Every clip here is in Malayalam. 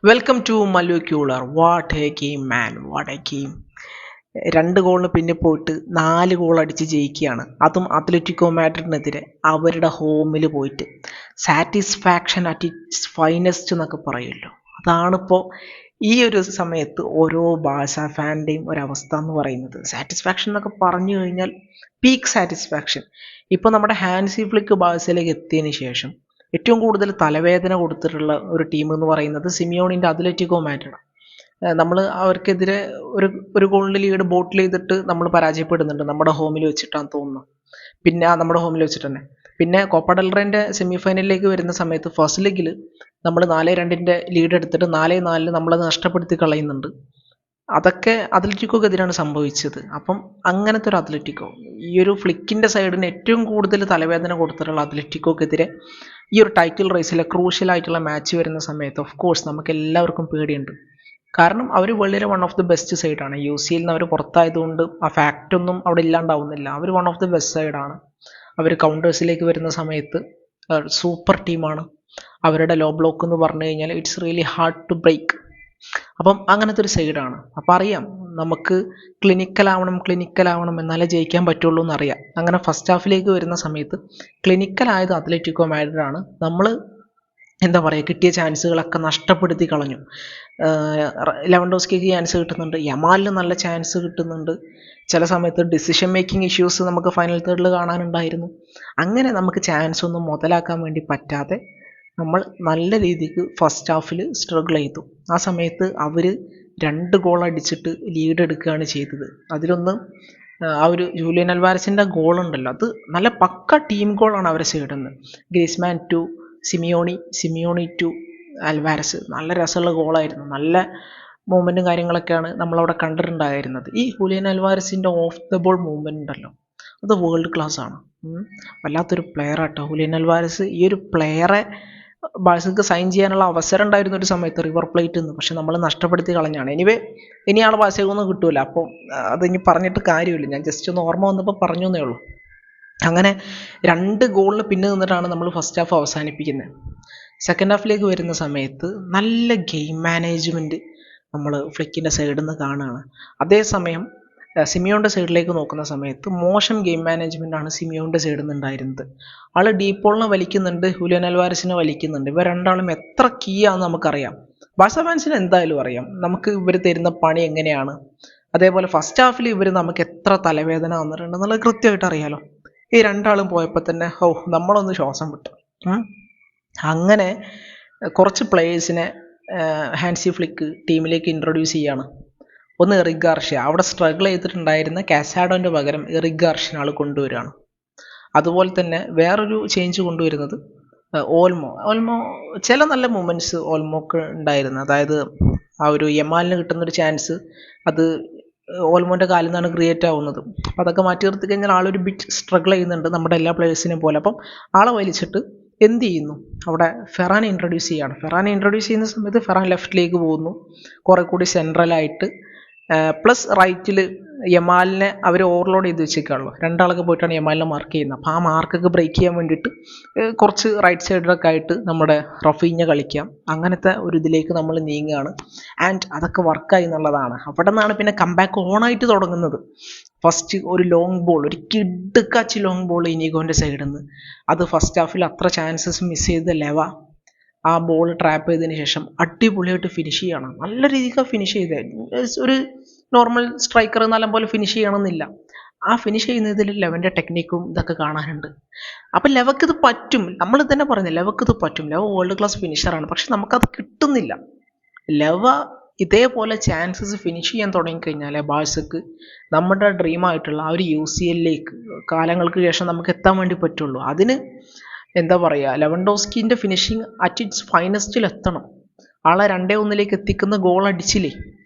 Welcome to Mallucooler. What a game man, what a game. 2 ഗോളിന് പിന്നെ പോയിട്ട് 4 ഗോൾ അടിച്ച് ജയിക്കുകയാണ്. അതും അത്ലറ്റിക്കോ മാഡ്രിഡിനെതിരെ അവരുടെ ഹോമിൽ പോയിട്ട്. സാറ്റിസ്ഫാക്ഷൻ അറ്റ് ഇറ്റ്സ് ഫൈനസ്റ്റ് എന്നൊക്കെ പറയുമല്ലോ. അതാണിപ്പോൾ ഈ ഒരു സമയത്ത് ഓരോ ബാഴ്സ ഫാൻ്റെയും ഒരവസ്ഥ എന്ന് പറയുന്നത്. സാറ്റിസ്ഫാക്ഷൻ എന്നൊക്കെ പറഞ്ഞു കഴിഞ്ഞാൽ പീക്ക് സാറ്റിസ്ഫാക്ഷൻ. ഇപ്പോൾ നമ്മുടെ ഹാൻസി ഫ്ലിക്ക് ബാഴ്സയിലേക്ക് എത്തിയതിന് ശേഷം ഏറ്റവും കൂടുതൽ തലവേദന കൊടുത്തിട്ടുള്ള ഒരു ടീം എന്ന് പറയുന്നത് സിമിയോണിൻ്റെ അത്ലറ്റിക്കോ മാഡ്രിഡ്. നമ്മൾ അവർക്കെതിരെ ഒരു ഗോളിൻ്റെ ലീഡ് ബോട്ടിൽ ചെയ്തിട്ട് നമ്മൾ പരാജയപ്പെടുന്നുണ്ട്, നമ്മുടെ ഹോമിൽ വെച്ചിട്ടാണെന്ന് തോന്നുന്നു. പിന്നെ നമ്മുടെ ഹോമിൽ വെച്ചിട്ട് തന്നെ. പിന്നെ കോപ്പ ഡെൽ റേൻ്റെ സെമി ഫൈനലിലേക്ക് വരുന്ന സമയത്ത് ഫസ്റ്റ് ലെഗിൽ നമ്മൾ 4-2 ലീഡ് എടുത്തിട്ട് 4-4 നമ്മളത് നഷ്ടപ്പെടുത്തി കളയുന്നുണ്ട്. അതൊക്കെ അത്ലറ്റിക്കോക്കെതിരാണ് സംഭവിച്ചത്. അപ്പം അങ്ങനത്തെ ഒരു അത്ലറ്റിക്കോ, ഈ ഒരു ഫ്ലിക്കിൻ്റെ സൈഡിന് ഏറ്റവും കൂടുതൽ തലവേദന കൊടുത്തിട്ടുള്ള അത്ലറ്റിക്കോക്കെതിരെ ഈ ഒരു ടൈറ്റിൽ റേസിലെ ക്രൂഷ്യലായിട്ടുള്ള മാച്ച് വരുന്ന സമയത്ത് ഓഫ് കോഴ്സ് നമുക്ക് എല്ലാവർക്കും പേടിയുണ്ട്. കാരണം അവർ വളരെ വൺ ഓഫ് ദി ബെസ്റ്റ് സൈഡാണ്. UCL നിന്ന് അവർ പുറത്തായതുകൊണ്ട് ആ ഫാക്റ്റ് ഒന്നും അവിടെ ഇല്ലാണ്ടാവുന്നില്ല. അവർ വൺ ഓഫ് ദി ബെസ്റ്റ് സൈഡാണ്. അവർ കൗണ്ടേഴ്സിലേക്ക് വരുന്ന സമയത്ത് സൂപ്പർ ടീമാണ്. അവരുടെ ലോ ബ്ലോക്ക് എന്ന് പറഞ്ഞു കഴിഞ്ഞാൽ it's really hard to break. അപ്പം അങ്ങനത്തെ ഒരു സൈഡാണ്. അപ്പം അറിയാം നമുക്ക് ക്ലിനിക്കലാവണം എന്നാലേ ജയിക്കാൻ പറ്റുള്ളൂ എന്നറിയാം. അങ്ങനെ ഫസ്റ്റ് ഹാഫിലേക്ക് വരുന്ന സമയത്ത് ക്ലിനിക്കലായത് അത്ലറ്റിക്കോ മാഡ്രിഡാണ്. നമ്മൾ എന്താ പറയുക, കിട്ടിയ ചാൻസുകളൊക്കെ നഷ്ടപ്പെടുത്തി കളഞ്ഞു. ലെവൻഡോസ്കിക്ക് ചാൻസ് കിട്ടുന്നുണ്ട്, യമാലിന് നല്ല ചാൻസ് കിട്ടുന്നുണ്ട്. ചില സമയത്ത് ഡിസിഷൻ മേക്കിംഗ് ഇഷ്യൂസ് നമുക്ക് ഫൈനൽ തേർഡിൽ കാണാനുണ്ടായിരുന്നു. അങ്ങനെ നമുക്ക് ചാൻസ് ഒന്നും മുതലാക്കാൻ വേണ്ടി പറ്റാതെ നമ്മൾ നല്ല രീതിക്ക് ഫസ്റ്റ് ഹാഫിൽ സ്ട്രഗിൾ ചെയ്തു. ആ സമയത്ത് അവർ 2 ഗോൾ അടിച്ചിട്ട് ലീഡ് എടുക്കുകയാണ് ചെയ്തത്. അതിലൊന്ന് ആ ഒരു ജൂലിയൻ അൽവാരസിൻ്റെ ഗോളുണ്ടല്ലോ, അത് നല്ല പക്ക ടീം ഗോളാണ് അവരെ സൈഡിൽ നിന്ന്. Griezmann to Simeone to Alvarez, നല്ല രസമുള്ള ഗോളായിരുന്നു. നല്ല മൂവ്മെൻറ്റും കാര്യങ്ങളൊക്കെയാണ് നമ്മളവിടെ കണ്ടിട്ടുണ്ടായിരുന്നത്. ഈ ജൂലിയൻ അൽവാരസിൻ്റെ ഓഫ് ദ ബോൾ മൂവ്മെൻ്റ് ഉണ്ടല്ലോ, അത് വേൾഡ് ക്ലാസ് ആണ്. വല്ലാത്തൊരു പ്ലെയർ ആട്ടോ ജൂലിയൻ അൽവാരസ്. ഈ ഒരു പ്ലെയറെ ബാഴ്സക്ക് സൈൻ ചെയ്യാനുള്ള അവസരം ഉണ്ടായിരുന്ന ഒരു സമയത്ത് റിവർ പ്ലേറ്റ് നിന്ന്, പക്ഷെ നമ്മൾ നഷ്ടപ്പെടുത്തി കളഞ്ഞാണ്. ഇനി ആൾ ബാഴ്സക്കൊന്നും കിട്ടൂല. അപ്പം അതിനി പറഞ്ഞിട്ട് കാര്യമില്ല, ഞാൻ ജസ്റ്റ് ഒന്ന് ഓർമ്മ വന്നപ്പോൾ പറഞ്ഞു എന്നേ ഉള്ളൂ. അങ്ങനെ 2 ഗോളിന് പിന്നെ നിന്നിട്ടാണ് നമ്മൾ ഫസ്റ്റ് ഹാഫ് അവസാനിപ്പിക്കുന്നത്. സെക്കൻഡ് ഹാഫിലേക്ക് വരുന്ന സമയത്ത് നല്ല ഗെയിം മാനേജ്മെൻറ്റ് നമ്മൾ ഫ്ലിക്കിൻ്റെ സൈഡിൽ നിന്ന് കാണുകയാണ്. അതേസമയം സിമിയോൻ്റെ സൈഡിലേക്ക് നോക്കുന്ന സമയത്ത് മോശം ഗെയിം മാനേജ്മെൻ്റ് ആണ് സിമിയോൻ്റെ സൈഡിൽ നിന്ന് ഉണ്ടായിരുന്നത്. ആൾ ഡീപ്പോളിനെ വലിക്കുന്നുണ്ട്, ജൂലിയൻ അൽവാരസിനെ വലിക്കുന്നുണ്ട്. ഇവർ രണ്ടാളും എത്ര കീ ആണെന്ന് നമുക്കറിയാം. ബാഴ്സ ഫാൻസിന് എന്തായാലും അറിയാം നമുക്ക് ഇവർ തരുന്ന പണി എങ്ങനെയാണ്. അതേപോലെ ഫസ്റ്റ് ഹാഫിൽ ഇവർ നമുക്ക് എത്ര തലവേദന വന്നിട്ടുണ്ടെന്നുള്ളത് കൃത്യമായിട്ട് അറിയാലോ. ഈ 2 പോയപ്പോൾ തന്നെ നമ്മളൊന്ന് ശ്വാസം വിട്ടു. അങ്ങനെ കുറച്ച് പ്ലേയേഴ്സിനെ ഹാൻസി ഫ്ലിക്ക് ടീമിലേക്ക് ഇൻട്രൊഡ്യൂസ് ചെയ്യാണ്. ഒന്ന് എറിക് ഗാർഷ്യ, അവിടെ സ്ട്രഗിൾ ചെയ്തിട്ടുണ്ടായിരുന്ന കാസാഡോൻ്റെ പകരം എറിക് ഗാർഷ്യനെ ആൾ കൊണ്ടുവരികയാണ്. അതുപോലെ തന്നെ വേറൊരു ചേഞ്ച് കൊണ്ടുവരുന്നത് ഓൾമോ ചില നല്ല മൂമെൻറ്റ്സ് ഓൾമോക്ക് ഉണ്ടായിരുന്നു. അതായത് ആ ഒരു യമാലിന് കിട്ടുന്നൊരു ചാൻസ്, അത് ഓൾമോൻ്റെ കാലിൽ നിന്നാണ് ക്രിയേറ്റ് ആവുന്നത്. അപ്പോൾ അതൊക്കെ മാറ്റി നിർത്തി കഴിഞ്ഞാൽ ആളൊരു ബിറ്റ് സ്ട്രഗിൾ ചെയ്യുന്നുണ്ട് നമ്മുടെ എല്ലാ പ്ലേയേഴ്സിനെയും പോലെ. അപ്പം ആളെ വലിച്ചിട്ട് എന്ത് ചെയ്യുന്നു, അവിടെ ഫെറാനെ ഇൻട്രൊഡ്യൂസ് ചെയ്യുകയാണ്. ഫെറാനെ ഇൻട്രൊഡ്യൂസ് ചെയ്യുന്ന സമയത്ത് ഫെറാൻ ലെഫ്റ്റിലേക്ക് പോകുന്നു, കുറേ കൂടി സെൻട്രലായിട്ട്. പ്ലസ് റൈറ്റിൽ യമാലിനെ അവർ ഓവർലോഡ് ചെയ്ത് വെച്ചേക്കാണല്ലോ. 2 ആളൊക്കെ പോയിട്ടാണ് യമാലിനെ മാർക്ക് ചെയ്യുന്നത്. അപ്പോൾ ആ മാർക്കൊക്കെ ബ്രേക്ക് ചെയ്യാൻ വേണ്ടിയിട്ട് കുറച്ച് റൈറ്റ് സൈഡിലൊക്കെ ആയിട്ട് നമ്മുടെ റഫീഞ്ഞ കളിക്കാം. അങ്ങനത്തെ ഒരു ഇതിലേക്ക് നമ്മൾ നീങ്ങുകയാണ്. ആൻഡ് അതൊക്കെ വർക്കായി എന്നുള്ളതാണ്. അവിടെ നിന്നാണ് പിന്നെ കംബാക്ക് ഓണായിട്ട് തുടങ്ങുന്നത്. ഫസ്റ്റ് ഒരു ലോങ് ബോൾ, ഒരു കിടുക്കാച്ചി ലോങ് ബോൾ ഇനിഗോൻ്റെ സൈഡിൽ നിന്ന്. അത് ഫസ്റ്റ് ഹാഫിൽ അത്ര ചാൻസസ് മിസ് ചെയ്ത ലെവ ആ ബോൾ ട്രാപ്പ് ചെയ്തതിന് ശേഷം അടിപൊളിയായിട്ട് ഫിനിഷ് ചെയ്യണം. നല്ല രീതിക്ക് ഫിനിഷ് ചെയ്തത്. ഒരു നോർമൽ സ്ട്രൈക്കർ നല്ലപോലെ ഫിനിഷ് ചെയ്യണമെന്നില്ല. ആ ഫിനിഷ് ചെയ്യുന്നതിൽ ലെവൻ്റെ ടെക്നിക്കും ഇതൊക്കെ കാണാനുണ്ട്. അപ്പം ലെവക്ക് ഇത് പറ്റും, നമ്മൾ തന്നെ പറയുന്നത് ലെവക്ക് ഇത് പറ്റും. ലെവ വേൾഡ് ക്ലാസ് ഫിനിഷറാണ്, പക്ഷെ നമുക്കത് കിട്ടുന്നില്ല. ലെവ ഇതേപോലെ ചാൻസസ് ഫിനിഷ് ചെയ്യാൻ തുടങ്ങിക്കഴിഞ്ഞാൽ ബാഴ്സക്ക് നമ്മുടെ ഡ്രീമായിട്ടുള്ള ആ ഒരു UCLലേക്ക് കാലങ്ങൾക്ക് ശേഷം നമുക്ക് എത്താൻ വേണ്ടി പറ്റുള്ളൂ. അതിന് എന്താ പറയുക, ലെവൻഡോസ്കിൻ്റെ ഫിനിഷിങ് അറ്റ് ഇറ്റ്സ് ഫൈനസ്റ്റിൽ എത്തണം. ആളെ 2-1 എത്തിക്കുന്ന ഗോൾ അടിച്ചില്ലേ,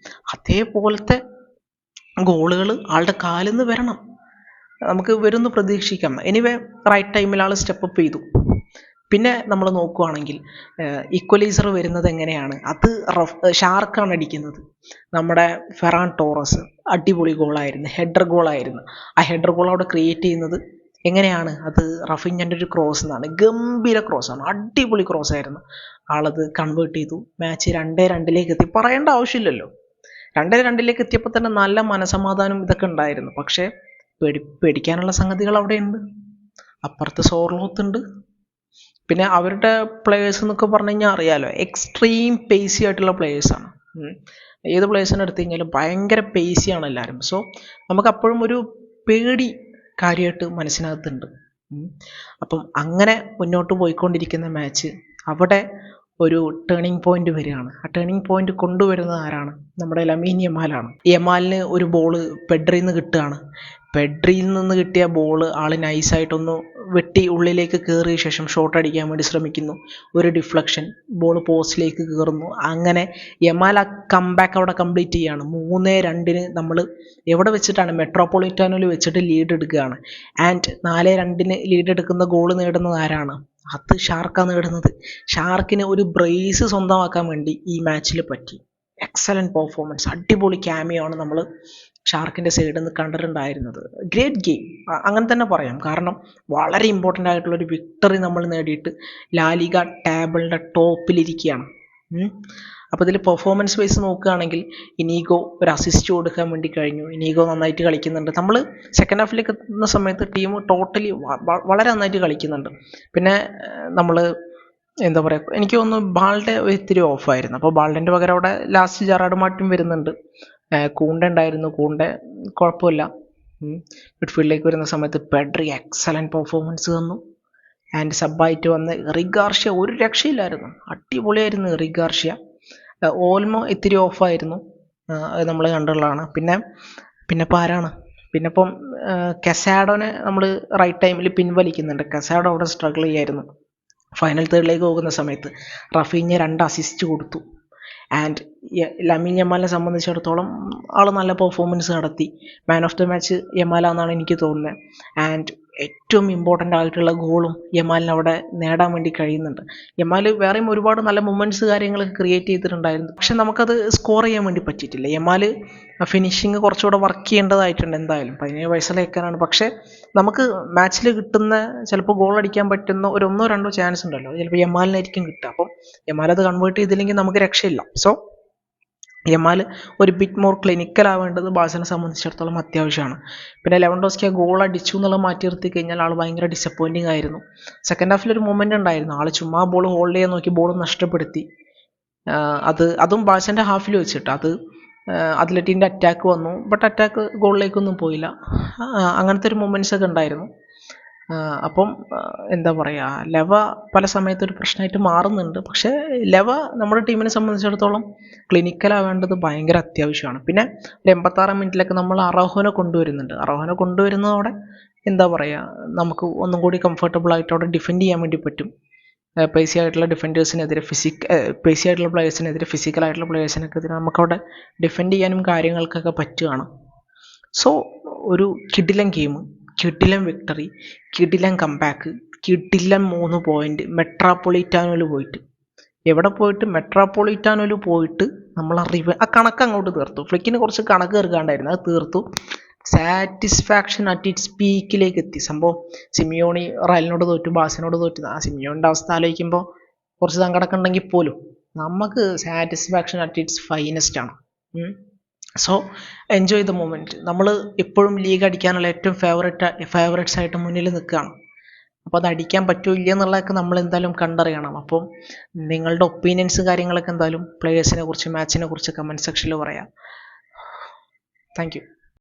അതേപോലത്തെ ഗോളുകൾ ആളുടെ കാലിൽ നിന്ന് വരണം. നമുക്ക് വരുമെന്ന് പ്രതീക്ഷിക്കാം. എനിവേ റൈറ്റ് ടൈമിൽ ആൾ സ്റ്റെപ്പ് ചെയ്തു. പിന്നെ നമ്മൾ നോക്കുകയാണെങ്കിൽ ഈക്വലൈസർ വരുന്നത് എങ്ങനെയാണ്, അത് ഷാർക്കാണ് അടിക്കുന്നത്. നമ്മുടെ ഫെറാൻ ടോറസ് അടിപൊളി ഗോളായിരുന്നു, ഹെഡർ ഗോളായിരുന്നു. ആ ഹെഡർ ഗോൾ അവിടെ ക്രിയേറ്റ് ചെയ്യുന്നത് എങ്ങനെയാണ്, അത് റഫീഞ്ഞൻ്റെ ഒരു ക്രോസ് എന്നാണ്. ഗംഭീര ക്രോസാണ്, അടിപൊളി ക്രോസ് ആയിരുന്നു. ആളത് കൺവേർട്ട് ചെയ്തു. മാച്ച് 2-2 എത്തി. പറയേണ്ട ആവശ്യമില്ലല്ലോ. 2-2 എത്തിയപ്പോൾ തന്നെ നല്ല മനസമാധാനം ഇതൊക്കെ ഉണ്ടായിരുന്നു. പക്ഷേ പേടിക്കാനുള്ള സംഗതികൾ അവിടെയുണ്ട്. അപ്പുറത്ത് സോർലോത്ത് ഉണ്ട്. പിന്നെ അവരുടെ പ്ലേയേഴ്സ് എന്നൊക്കെ പറഞ്ഞു കഴിഞ്ഞാൽ അറിയാലോ, എക്സ്ട്രീം പേസി ആയിട്ടുള്ള പ്ലേയേഴ്സാണ്. ഏത് പ്ലേയേഴ്സിനെ എടുത്തു കഴിഞ്ഞാലും ഭയങ്കര പേസിയാണ് എല്ലാവരും. സോ നമുക്ക് അപ്പോഴും ഒരു പേടി കാര്യമായിട്ട് മനസ്സിനകത്തുണ്ട്. അപ്പം അങ്ങനെ മുന്നോട്ട് പോയിക്കൊണ്ടിരിക്കുന്ന മാച്ച് അവിടെ ഒരു ടേണിംഗ് പോയിന്റ് വരികയാണ്. ആ ടേണിംഗ് പോയിന്റ് കൊണ്ടുവരുന്നത് ആരാണ്? നമ്മുടെ ലമീൻ യമാലാണ്. യമാലിന് ഒരു ബോള് പെഡ്രിയിൽ നിന്ന് കിട്ടുകയാണ്. പെഡ്രിയിൽ നിന്ന് കിട്ടിയ ബോൾ ആൾ നൈസായിട്ടൊന്ന് വെട്ടി ഉള്ളിലേക്ക് കയറിയ ശേഷം ഷോട്ട് അടിക്കാൻ വേണ്ടി ശ്രമിക്കുന്നു. ഒരു ഡിഫ്ലക്ഷൻ, ബോൾ പോസ്റ്റിലേക്ക് കയറുന്നു. അങ്ങനെ യമാൽ ആ കംബാക്ക് അവിടെ കംപ്ലീറ്റ് ചെയ്യുകയാണ്. 3-2 നമ്മൾ എവിടെ വെച്ചിട്ടാണ്? മെട്രോപൊളിറ്റാനോയിൽ വെച്ചിട്ട് ലീഡ് എടുക്കുകയാണ്. ആൻഡ് 4-2 ലീഡ് എടുക്കുന്ന ഗോൾ നേടുന്നത് ആരാണ്? അത് ഷാർക്കാണ് നേടുന്നത്. ഷാർക്കിന് ഒരു ബ്രേസ് സ്വന്തമാക്കാൻ വേണ്ടി ഈ മാച്ചിൽ പറ്റി. എക്സലൻറ്റ് പെർഫോമൻസ്, അടിപൊളി ക്യാമിയോ ആണ് നമ്മൾ ഷാർക്കിൻ്റെ സൈഡിൽ നിന്ന് കണ്ടിട്ടുണ്ടായിരുന്നത്. ഗ്രേറ്റ് ഗെയിം അങ്ങനെ തന്നെ പറയാം. കാരണം വളരെ ഇമ്പോർട്ടൻ്റ് ആയിട്ടുള്ളൊരു വിക്ടറി നമ്മൾ നേടിയിട്ട് ലാലിഗ ടേബിളിൻ്റെ ടോപ്പിലിരിക്കുകയാണ്. അപ്പോൾ ഇതിൽ പെർഫോമൻസ് വൈസ് നോക്കുകയാണെങ്കിൽ ഇനീഗോ ഒരു അസിസ്റ്റ് കൊടുക്കാൻ വേണ്ടി കഴിഞ്ഞു. ഇനീഗോ നന്നായിട്ട് കളിക്കുന്നുണ്ട്. നമ്മൾ സെക്കൻഡ് ഹാഫിലേക്ക് എത്തുന്ന സമയത്ത് ടീം ടോട്ടലി വളരെ നന്നായിട്ട് കളിക്കുന്നുണ്ട്. പിന്നെ നമ്മൾ എന്താ പറയുക, എനിക്ക് തോന്നുന്നു ബാൾഡെ ഇത്തിരി ഓഫായിരുന്നു. അപ്പോൾ ബാൾഡൻ്റെ പകരം അവിടെ ലാസ്റ്റ് ജെറാർഡ് മാർട്ടിൻ വരുന്നുണ്ട്. കൂണ്ട ഉണ്ടായിരുന്നു. കൂണ്ട കുഴപ്പമില്ല. മിഡ്ഫീൽഡിലേക്ക് വരുന്ന സമയത്ത് പെഡ്രി എക്സലൻറ്റ് പെർഫോമൻസ് തന്നു. ആൻഡ് സബ്ബായിട്ട് വന്ന് എറിക് ഗാർഷ്യ ഒരു രക്ഷയില്ലായിരുന്നു. അടിപൊളിയായിരുന്നു എറിക് ഗാർഷ്യ. ഓൾമോ ഇത്തിരി ഓഫായിരുന്നു, അത് നമ്മൾ കണ്ടുള്ളതാണ്. പിന്നെ ഇപ്പോൾ ആരാണ്? പിന്നെ ഇപ്പം കസാഡോനെ നമ്മൾ റൈറ്റ് ടൈമിൽ പിൻവലിക്കുന്നുണ്ട്. കസാഡോ അവിടെ സ്ട്രഗിൾ ചെയ്യായിരുന്നു. ഫൈനൽ തേർഡിലേക്ക് പോകുന്ന സമയത്ത് റഫീഞ്ഞ 2 അസിസ്റ്റ് കൊടുത്തു. ആൻഡ് ലമീൻ യമാലിനെ സംബന്ധിച്ചിടത്തോളം ആൾ നല്ല പെർഫോമൻസ് നടത്തി. മാൻ ഓഫ് ദ മാച്ച് യമാലാണെന്നാണ് എനിക്ക് തോന്നുന്നത്. ആൻഡ് ഏറ്റവും ഇമ്പോർട്ടൻ്റ് ആയിട്ടുള്ള ഗോളും യമാലിന് അവിടെ നേടാൻ വേണ്ടി കഴിയുന്നുണ്ട്. യമാൽ വേറെയും ഒരുപാട് നല്ല മൊമെൻറ്റ്സ് കാര്യങ്ങളൊക്കെ ക്രിയേറ്റ് ചെയ്തിട്ടുണ്ടായിരുന്നു. പക്ഷെ നമുക്കത് സ്കോർ ചെയ്യാൻ വേണ്ടി പറ്റിയിട്ടില്ല. യമാൽ ഫിനിഷിങ് കുറച്ചുകൂടെ വർക്ക് ചെയ്യേണ്ടതായിട്ടുണ്ട്. എന്തായാലും 17 വയസ്സുള്ള ചെക്കനാണ്. പക്ഷേ നമുക്ക് മാച്ചിൽ കിട്ടുന്ന ചിലപ്പോൾ ഗോൾ അടിക്കാൻ പറ്റുന്ന ഒരു 1-2 ചാൻസ് ഉണ്ടല്ലോ, ചിലപ്പോൾ യമാലിനായിരിക്കും കിട്ടുക. അപ്പം യമാൽ അത് കൺവേർട്ട് ചെയ്തില്ലെങ്കിൽ നമുക്ക് രക്ഷയില്ല. സോ യമാൽ ഒരു ബിറ്റ് മോർ ക്ലിനിക്കൽ ആവേണ്ടത് ബാഴ്സനെ സംബന്ധിച്ചിടത്തോളം അത്യാവശ്യമാണ്. പിന്നെ ലെവൻഡോസ്കി ആ ഗോൾ അടിച്ചു എന്നുള്ളത് മാറ്റി നിർത്തി കഴിഞ്ഞാൽ ആൾ ഭയങ്കര ഡിസപ്പോയിൻറ്റിങ് ആയിരുന്നു. സെക്കൻഡ് ഹാഫിലൊരു മൊമെൻ്റ് ഉണ്ടായിരുന്നു. ആൾ ചുമ്മാ ബോൾ ഹോൾഡ് ചെയ്യാൻ നോക്കി ബോൾ നഷ്ടപ്പെടുത്തി. അതും ബാഴ്സൻ്റെ ഹാഫിൽ വെച്ചിട്ട്. അത് അത്ലറ്റിൻ്റെ അറ്റാക്ക് വന്നു, ബട്ട് അറ്റാക്ക് ഗോളിലേക്കൊന്നും പോയില്ല. അങ്ങനത്തെ ഒരു മൊമെൻറ്റ്സ് ഒക്കെ ഉണ്ടായിരുന്നു. അപ്പം എന്താ പറയുക, ലെവ പല സമയത്ത് ഒരു പ്രശ്നമായിട്ട് മാറുന്നുണ്ട്. പക്ഷേ ലെവ നമ്മുടെ ടീമിനെ സംബന്ധിച്ചിടത്തോളം ക്ലിനിക്കലാവേണ്ടത് ഭയങ്കര അത്യാവശ്യമാണ്. പിന്നെ ഒരു 86 മിനിറ്റിലൊക്കെ നമ്മൾ അറോഹോനെ കൊണ്ടുവരുന്നുണ്ട്. അറോഹോനെ കൊണ്ടുവരുന്നതോടെ എന്താ പറയുക, നമുക്ക് ഒന്നും കൂടി കംഫർട്ടബിൾ ആയിട്ട് അവിടെ ഡിഫെൻഡ് ചെയ്യാൻ വേണ്ടി പറ്റും. പേസി ആയിട്ടുള്ള ഡിഫൻഡേഴ്സിനെതിരെ പേസി ആയിട്ടുള്ള പ്ലേയേഴ്സിനെതിരെ ഫിസിക്കലായിട്ടുള്ള പ്ലേയേഴ്സിനെതിരെ നമുക്കവിടെ ഡിഫെൻഡ് ചെയ്യാനും കാര്യങ്ങൾക്കൊക്കെ പറ്റുകയാണ്. സോ ഒരു കിടിലൻ ഗെയിം, കിടിലൻ വിക്ടറി, കിടിലൻ കംബാക്ക്, കിടിലൻ 3 പോയിന്റ്. മെട്രോപൊളിറ്റാനോയിൽ പോയിട്ട്, എവിടെ പോയിട്ട്? മെട്രോപൊളിറ്റാനോയിൽ പോയിട്ട് നമ്മൾ ആ കണക്ക് അങ്ങോട്ട് തീർത്തു. ഫ്ലിക്കിന് കുറച്ച് കണക്ക് തീർക്കാണ്ടായിരുന്നു, അത് തീർത്തു. സാറ്റിസ്ഫാക്ഷൻ അറ്റ് ഇറ്റ്സ് പീക്കിലേക്ക് എത്തി. സംഭവം സിമിയോണി റയലിനോട് തോറ്റു, ബാഴ്സനോട് തോറ്റു. ആ സിമിയോണിൻ്റെ അവസ്ഥ ആലോചിക്കുമ്പോൾ കുറച്ച് സങ്കടമൊക്കെ ഉണ്ടെങ്കിൽ പോലും നമുക്ക് സാറ്റിസ്ഫാക്ഷൻ അറ്റ് ഇറ്റ്സ് ഫൈനസ്റ്റ് ആണ്. So enjoy the moment. നമ്മൾ എപ്പോഴും ലീഗ് അടിക്കാനുള്ള ഏറ്റവും ഫേവറേറ്റ്സ് ആയിട്ട് മുന്നിൽ നിൽക്കുകയാണ്. അപ്പോൾ അത് അടിക്കാൻ പറ്റുമോ ഇല്ല എന്നുള്ളതൊക്കെ നമ്മൾ എന്തായാലും കണ്ടറിയണം. അപ്പം നിങ്ങളുടെ ഒപ്പീനിയൻസ് കാര്യങ്ങളൊക്കെ എന്തായാലും പ്ലേയേഴ്സിനെ കുറിച്ച്, മാച്ചിനെ കുറിച്ച് കമൻറ്റ് സെക്ഷനിൽ പറയാം. Thank you.